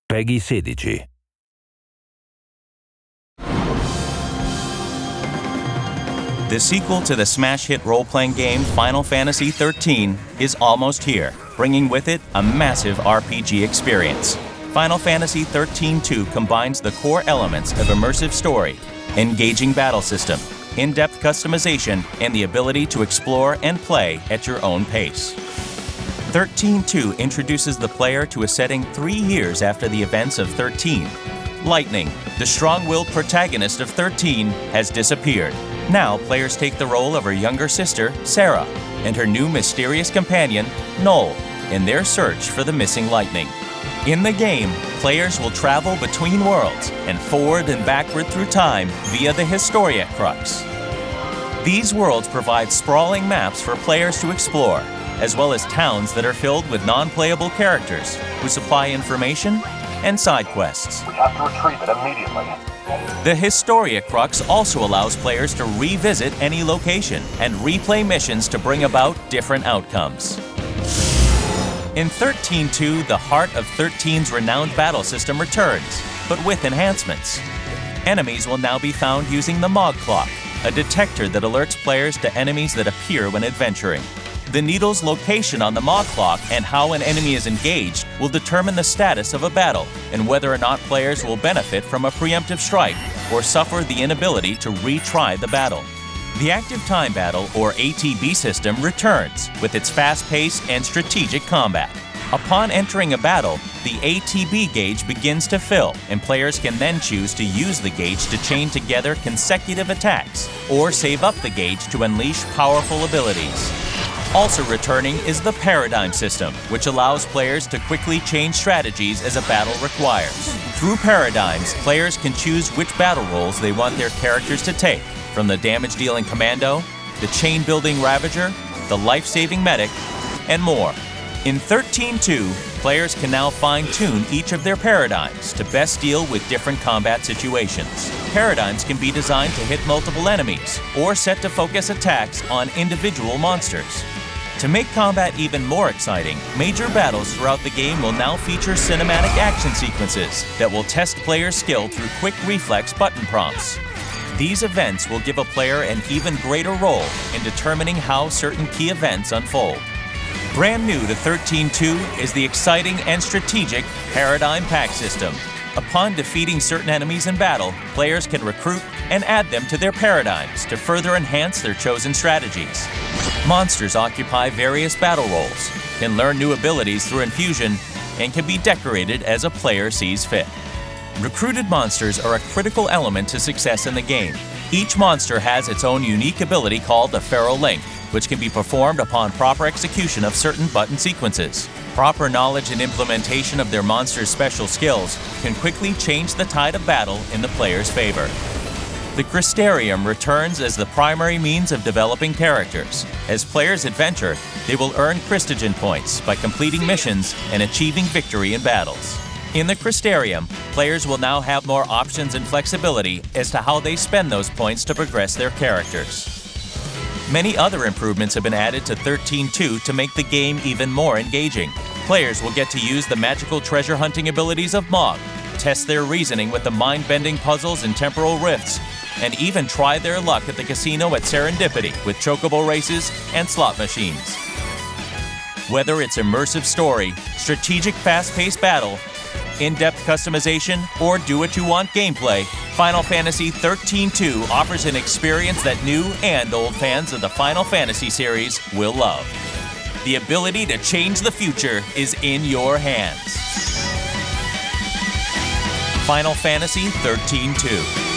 PEGI 16. The sequel to the smash hit role-playing game Final Fantasy XIII is almost here, bringing with it a massive RPG experience. Final Fantasy XIII-2 combines the core elements of immersive story, engaging battle system, in-depth customization, and the ability to explore and play at your own pace. XIII-2 introduces the player to a setting 3 years after the events of 13. Lightning, the strong-willed protagonist of 13, has disappeared. Now, players take the role of her younger sister, Sarah, and her new mysterious companion, Noel, in their search for the missing Lightning. In the game, players will travel between worlds and forward and backward through time via the Historia Crux. These worlds provide sprawling maps for players to explore, as well as towns that are filled with non-playable characters who supply information and side quests. We have to retrieve it immediately. The Historia Crux also allows players to revisit any location and replay missions to bring about different outcomes. In XIII-2, the heart of 13's renowned battle system returns, but with enhancements. Enemies will now be found using the Mog Clock, a detector that alerts players to enemies that appear when adventuring. The needle's location on the Mog Clock and how an enemy is engaged will determine the status of a battle and whether or not players will benefit from a preemptive strike or suffer the inability to retry the battle. The Active Time Battle, or ATB system, returns with its fast-paced and strategic combat. Upon entering a battle, the ATB gauge begins to fill, and players can then choose to use the gauge to chain together consecutive attacks or save up the gauge to unleash powerful abilities. Also returning is the Paradigm system, which allows players to quickly change strategies as a battle requires. Through Paradigms, players can choose which battle roles they want their characters to take, from the damage-dealing Commando, the chain-building Ravager, the life-saving Medic, and more. In XIII-2, players can now fine-tune each of their paradigms to best deal with different combat situations. Paradigms can be designed to hit multiple enemies, or set to focus attacks on individual monsters. To make combat even more exciting, major battles throughout the game will now feature cinematic action sequences that will test players' skill through quick reflex button prompts. These events will give a player an even greater role in determining how certain key events unfold. Brand new to XIII-2 is the exciting and strategic Paradigm Pack system. Upon defeating certain enemies in battle, players can recruit and add them to their paradigms to further enhance their chosen strategies. Monsters occupy various battle roles, can learn new abilities through infusion, and can be decorated as a player sees fit. Recruited monsters are a critical element to success in the game. Each monster has its own unique ability called the Feral Link, which can be performed upon proper execution of certain button sequences. Proper knowledge and implementation of their monster's special skills can quickly change the tide of battle in the player's favor. The Crystarium returns as the primary means of developing characters. As players adventure, they will earn Christogen points by completing missions and achieving victory in battles. In the Crystarium, players will now have more options and flexibility as to how they spend those points to progress their characters. Many other improvements have been added to XIII-2 to make the game even more engaging. Players will get to use the magical treasure hunting abilities of Mog, test their reasoning with the mind-bending puzzles and temporal rifts, and even try their luck at the casino at Serendipity with chocobo races and slot machines. Whether it's immersive story, strategic fast-paced battle, in-depth customization, or do-what-you-want gameplay, Final Fantasy XIII-2 offers an experience that new and old fans of the Final Fantasy series will love. The ability to change the future is in your hands. Final Fantasy XIII-2.